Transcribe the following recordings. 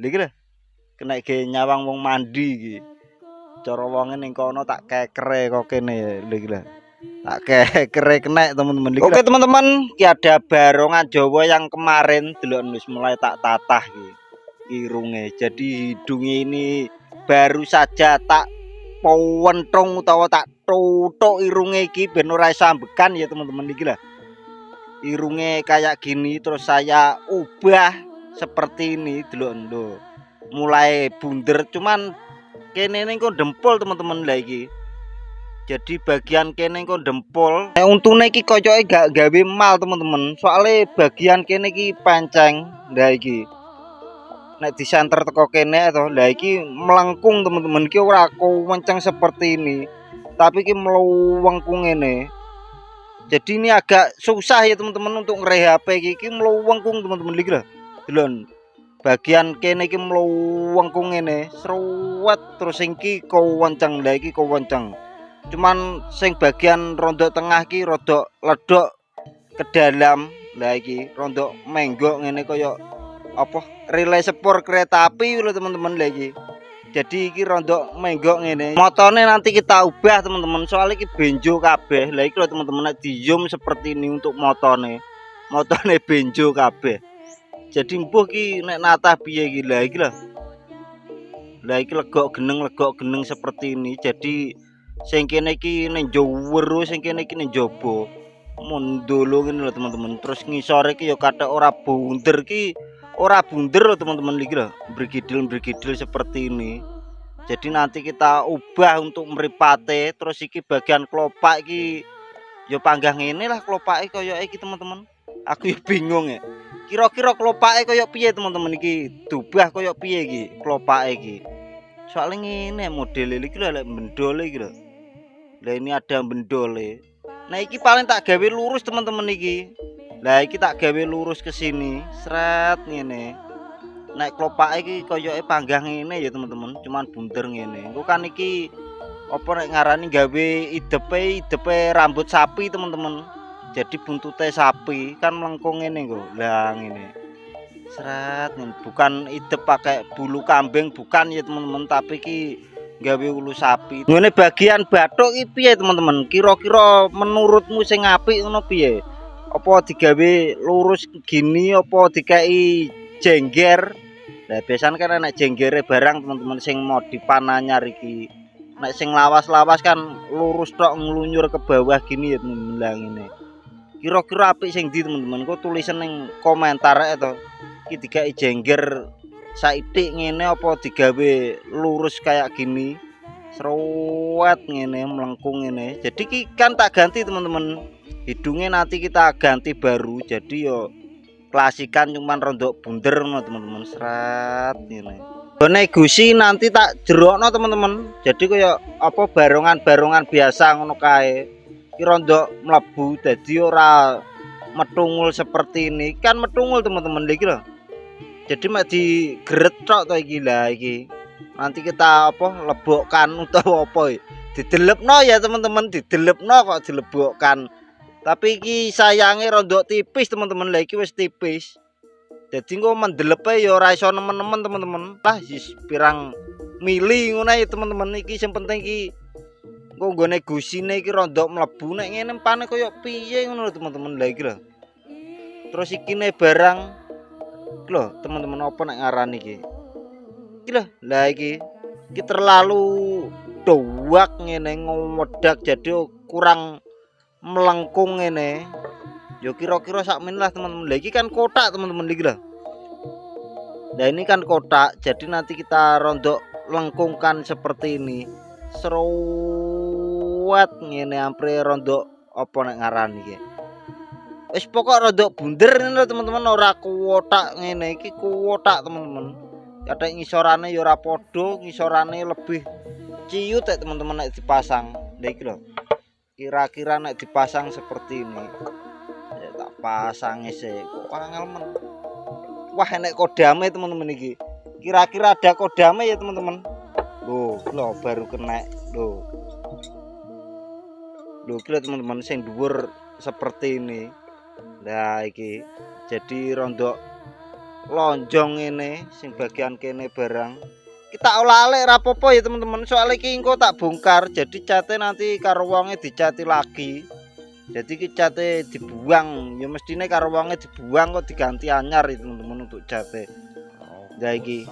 Lha iki lho, kena ge nyawang wong mandi iki. Cara wonge ning kono tak kekere kok kene lho iki lho. Tak kekere kenek teman-teman. Oke teman-teman, ki ada barongan Jawa yang kemarin delok wis mulai tak tatah iki. Irunge. Jadi hidungnya ini baru saja tak pentung utawa tak tutuk irunge iki ben ora iso ambekan ya teman-teman iki lah. Irunge kayak gini terus saya ubah seperti ini delok lho. Mulai bunder cuman kene kok dempul teman-teman lah iki. Jadi bagian kene kok dempul. Untune iki koyoke gak gawe mal teman-teman. Soale bagian kene iki panceng. Lah iki. Nek disenter teko kene to, lah iki melengkung teman-teman iki ora kenceng seperti ini. Tapi iki mlewengkung ngene. Jadi ini agak susah ya teman-teman untuk ngerehab iki mlewengkung teman-teman iki lho. Delon. Bagian kene iki mlewengkung ngene, sruwet terus sing iki kewenceng, lah iki kewenceng. Cuman sing bagian rondok tengah ki rodok ledok ke dalam. Lah iki rondok menggok ngene kaya apa relay sepur kereta api lho teman-teman lagi. Jadi iki rondok menggok ngene. Motone nanti kita ubah teman-teman. Soalnya iki benjo kabeh. Lah iki lho teman-teman nek di zoom seperti ini untuk motone. Motone benjo kabeh. Jadi mbuh ki nek natah piye iki lah iki lho. Lah iki legok geneng seperti ini. Jadi sing kene iki ning jero, sing kene iki ning jaba. Mondolo ngene lho teman-teman. Terus ngisore iki ya kathok ora bunder ki. Ora bunder loh teman-teman iki lho, bergidil seperti ini. Jadi nanti kita ubah untuk mripate, terus iki bagian kelopak iki ya panggang ngene lah kelopake kaya iki teman-teman. Aku ya bingung ya. Kira-kira kelopake kaya piye teman-teman iki? Dubah kaya piye iki kelopake iki? Soalnya ngene model iki lho lek bendole iki lho. Lah ini ada bendole. Nah iki paling tak gawe lurus teman-teman iki. Lah iki tak gawe lurus ke sini, sret ngene. Nek klopake iki koyoke panggang ngene ya teman-teman, cuman bunder ngene. Engko kan iki apa nek ngarani gawe idepe rambut sapi teman-teman. Jadi buntute sapi kan melengkung ngene engko. Lah ngene. Sret ngene. Bukan idep pakai bulu kambing bukan ya teman-teman, tapi iki gawe ulu sapi. Ngene bagian bathuk iki piye teman-teman? Kira-kira menurutmu sing apik ngono piye? Apa digawe lurus gini apa dikai jengger. Nah biasanya kan enak jenggere barang teman-teman sing modifan anyar iki. Nek sing lawas-lawas kan lurus tok nglunyur ke bawah gini ya teman-teman ini. Kira-kira apik sing ndi teman-teman? Kok tulisan ning komentar ae to. Iki dikai jengger saithik ngene apa digawe lurus kayak gini. Sruwet ngene melengkung ngene. Jadi ki kan tak ganti teman-teman. Hidungnya nanti kita ganti baru jadi yo klasikan cuman rondok bunder no teman-teman seret ini. Bone gusi nanti tak jerokno teman-teman. Jadi kayak apa barongan biasa ngono kae. Ki rondok mlebu dadi ora metungul seperti ini. Kan metungul teman-teman iki lho. Jadi mek digeret tok to iki lah iki. Nanti kita apa lebokkan utawa apa didelepno ya teman-teman, didelepno kok dilebokkan. Tapi iki sayange rondok tipis teman-teman, lah iki wis tipis. Jadi engko mendelepe ya ora iso nemen-nemen teman-teman. Lah wis pirang mili ngono ya teman-teman, iki sing penting iki engko nggone gusine iki rondok mlebu nek ngene empane koyo piye ngono lho teman-teman. Lah iki lho. Terus iki ne barang lho teman-teman apa nek ngarani iki. Iki lho, lah iki terlalu doak ngene ngomedak jadi kurang melengkung ini. Yo kira-kira sakmen lah teman-teman. Lah iki kan kotak teman-teman iki lho. Nah ini kan kotak, jadi nanti kita rondok lengkungkan seperti ini. Seruat ngene ampre rondok apa nek ngarani iki. Wis pokok rondok bunder ngene teman-teman, ora kotak ngene iki kotak teman-teman. Kathek ngisorane ya ora padha, ngisorane lebih ciut ya teman-teman nek dipasang. Lah iki lho. Kira-kira nek dipasang seperti ini ya tak pasang sih kok angel men. Wah enek kodame teman-teman iki. Kira-kira ada kodame ya teman-teman. Loh baru kena loh. Loh kira teman-teman sing dhuwur seperti ini. Nah iki jadi rondok lonjong ini sing bagian kene barang kita olah alik rapopo ya teman-teman, soalnya iki engko tak bongkar jadi cate nanti karo wonge dicati lagi, jadi ki cate dibuang ya mestine karo wonge dibuang kok diganti anyar ya teman-teman untuk cate. Ya iki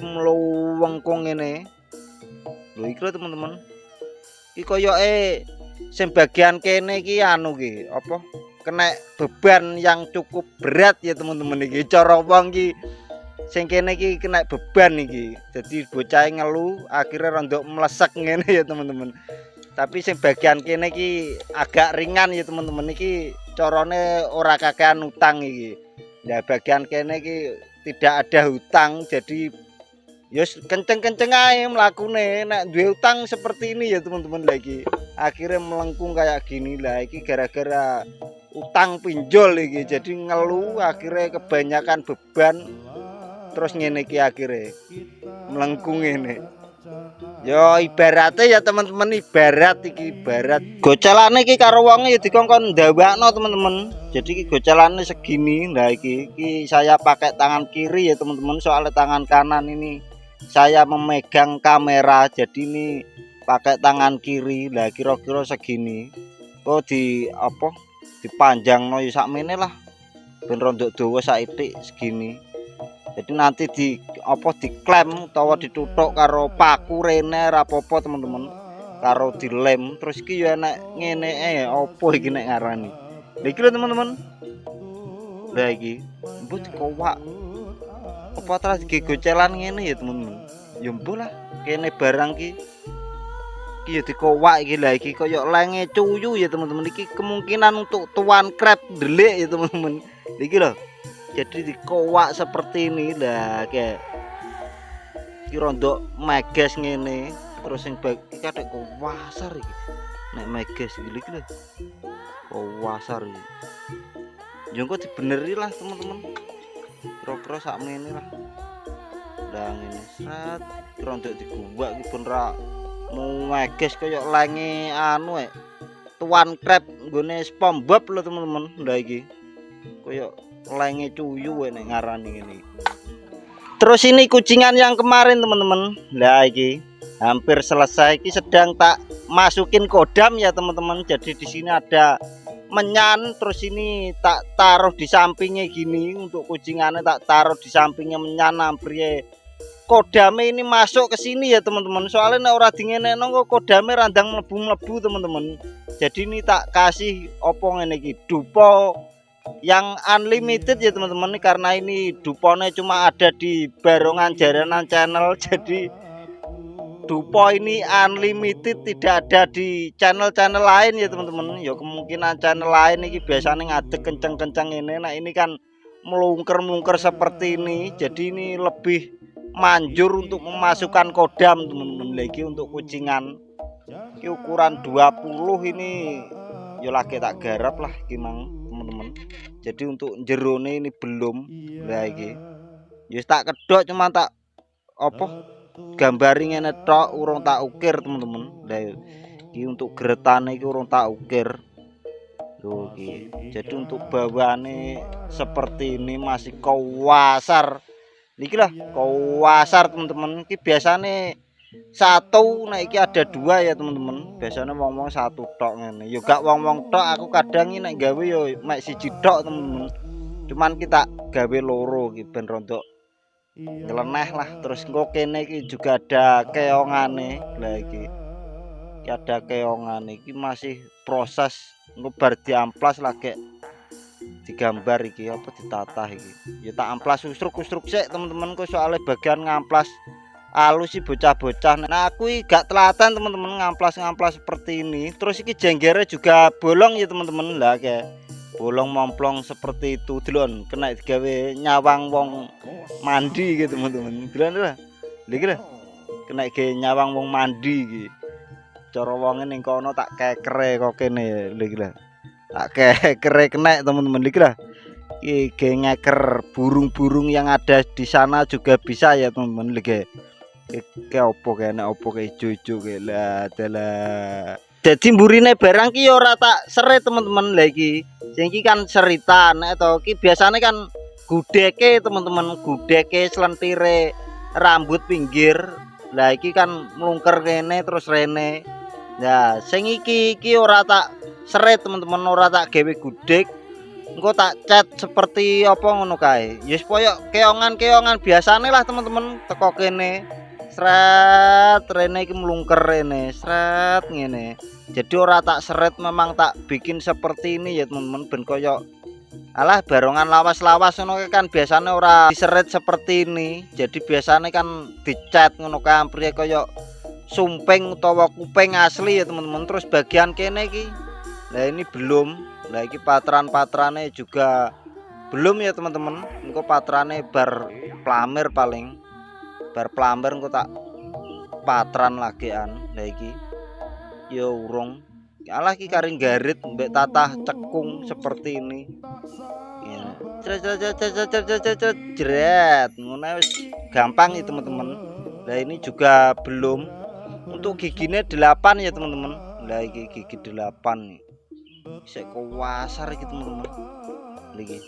mluwengkung ngene lho iki lho teman-teman, iki koyoke sing bagian kene iki anu ki apa kena beban yang cukup berat ya teman-teman, iki cara wong iki sing kene iki kena beban iki, jadi bocah ngeluh akhirnya rondok melesek ngene ya teman-teman. Tapi sing bagian kene iki agak ringan ya teman-teman, iki carane ora kakean utang iki. Nah bagian kene iki tidak ada hutang, jadi ya kenceng-kenceng ae mlakune. Nek duwe utang seperti ini ya teman-teman lagi akhirnya melengkung kayak gini lah, iki gara-gara utang pinjol iki jadi ngeluh akhirnya kebanyakan beban terus ngene iki akhirnya melengkung ini. Yo ibaratnya ya teman-teman, ibarat iki ibarat gocelane iki karo wonge ya dikongkon ndawakno teman-teman. Jadi iki gocelane segini. Nah iki saya pakai tangan kiri ya teman-teman, soalnya tangan kanan ini saya memegang kamera, jadi ini pakai tangan kiri. Lah kira-kira segini. Kok di apa? Dipanjangno ya sakmene lah. Ben rondok dawa saithik segini. Jadi nanti di apa diklem utawa dituthuk karo paku rene rapopo teman-teman, karo dilem terus iki ya enek ngene apa iki nek ngarani. Lha iki lho teman-teman. Lah iki mbok dikowak apa terus gocelan ngene ya teman-teman. Ya mbok lah kene barang ki ya dikowak iki. Lah iki koyo lenge cuyu ya teman-teman, iki kemungkinan untuk tuan krep delik ya teman-teman. Iki lho. Jadi dikowak seperti ini lah, kayak rondok meges ngene terus yang iki kadek kowasar iki nek meges iki lho kowasar iki yo kok dibeneri lah teman-teman, kira-kira sakmene lah udah ngene set rondok diguwak iki ben ra mau meges kaya lenge anu tuan krep nggone SpongeBob lho teman-teman. Lah iki kaya lenge cuyu nek ngarani ngene. Terus ini kucingan yang kemarin teman-teman. Lah iki hampir selesai, iki sedang tak masukin kodam ya teman-teman. Jadi di sini ada menyan, terus ini tak taruh di sampingnya gini untuk kucingannya, tak taruh di sampingnya menyan hampir kodame ini masuk ke sini ya teman-teman. Soalnya nek ora dingenekno kok kodame randang mlebu-mlebu teman-teman. Jadi ini tak kasih opo ngene iki dupo yang unlimited ya teman-teman, karena ini duponya cuma ada di Barongan Jaranan Channel. Jadi dupo ini unlimited, tidak ada di channel-channel lain ya teman-teman. Ya kemungkinan channel lain ini biasanya ngadeg kenceng-kenceng ini. Nah ini kan melungker-melungker seperti ini, jadi ini lebih manjur untuk memasukkan kodam teman-teman. Lagi untuk kucingan ini ukuran 20 ini ya lagi tak garap lah gimana teman-teman. Jadi untuk jerone ini belum. Lah iki ya tak kedok cuma tak apa gambari ngene tok, urung tak ukir teman-teman. Lah iki untuk geretane iki urung tak ukir. Lho iki. Jadi untuk bawane seperti ini masih kowasar. Niki lah kowasar teman-teman. Iki biasane satu, nah iki ada dua ya teman-teman. Biasanya wong-wong satu tok ngene. Yo gak wong-wong tok, aku kadang nek gawe yo mek siji tok teman-teman. Cuman kita gawe loro iki ben rondok nyeleneh lah. Terus engko kene iki juga ada keongane. Lah iki ada keongane iki masih proses engko bar diamplas lagi digambar iki apa ditatah iki. Ya tak amplas ustruk-ustruk sik teman-teman, kok soalnya bagian ngamplas alus sih bocah-bocah. Nah aku gak telatan teman-teman ngamplas-ngamplas seperti ini. Terus iki jenggernya juga bolong ya teman-teman. Lah kayak bolong momplong seperti itu delon, kena digawe nyawang wong mandi gitu teman-teman. Delon lah. Lha lah. Kena ge nyawang wong mandi iki. Cara wonge ning kono tak kekere kok kene lha iki lah. Tak kekere kena teman-teman iki lah. Iki ngeker burung-burung yang ada di sana juga bisa ya teman-teman. Lha kayak opo kayak opo kayak ijo-ijo kayak lah dalah. Jadi mburine barang ki ora tak seret teman-teman lagi. Sing iki kan seritan atau ki biasanya kan gudeke teman-teman, gudeke selentire rambut pinggir. Lah iki kan mlungker kene terus rene. Nah, sing iki ora tak seret teman-teman, ora tak gawe gudek. Engko tak cat seperti apa ngono kae. Ya wis koyo keongan-keongan biasane lah teman-teman teko kene. Sret rene iki mlungker rene, sret ngene. Jadi ora tak seret, memang tak bikin seperti ini ya teman-teman ben koyo alah barongan lawas-lawas ngono kan biasanya ora diseret seperti ini. Jadi biasanya kan dicat ngono kan priye koyo sumping utawa kuping asli ya teman-teman. Terus bagian kene iki. Nah ini belum. Nah iki patran-patrane juga belum ya teman-teman. Engko patrane bar plamer paling. Bar plamer engko tak patran lagian. Nah iki ya urung. Alah ki karing garit mbek tatah cekung seperti ini. Ya. Jret. Ngono wis gampang ya teman-teman. Nah ini juga belum. Untuk giginya 8 ya teman-teman. Nah iki gigi 8 nih. Sik kuwasar iki teman-teman. Iki.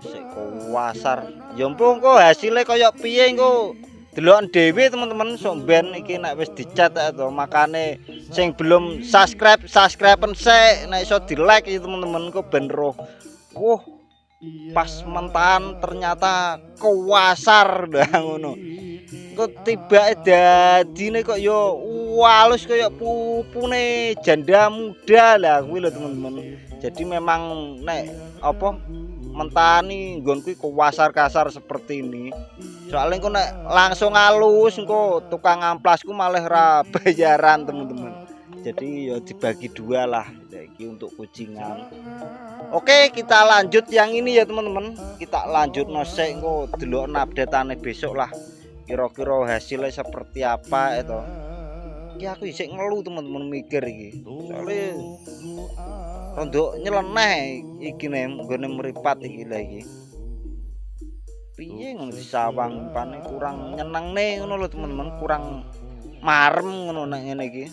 Sik kuwasar. Ya ampun kok hasilnya koyo piye engko deloken dhewe teman-teman. Sok ben iki nek wis dicat to makane sing belum subscriben sik nek iso di-like ya teman-teman kok ben roh. Wuh. Pas mentahan ternyata kuwasar dah ngono. Kok tibake dadine kok yo walus kaya pupune janda muda lah kuwi lho teman-teman. Jadi memang nek apa mentani nggonku kuwasar kasar seperti ini. Soalnya engko nek langsung halus engko tukang amplasku malah ra bayaran teman-teman. Jadi ya dibagi dua lah iki untuk kucingan. Oke, kita lanjut yang ini ya teman-teman. Kita lanjut nosek engko delok update-ane besok lah. Kira-kira hasilnya seperti apa itu. Iki aku isih ngeluh teman-teman mikir iki. Soale rondo nyeleneh iki nggone mripat iki lha iki. Piye ngono disawang pane kurang nyenengne ngono lho teman-teman, kurang marem ngono nek ngene iki.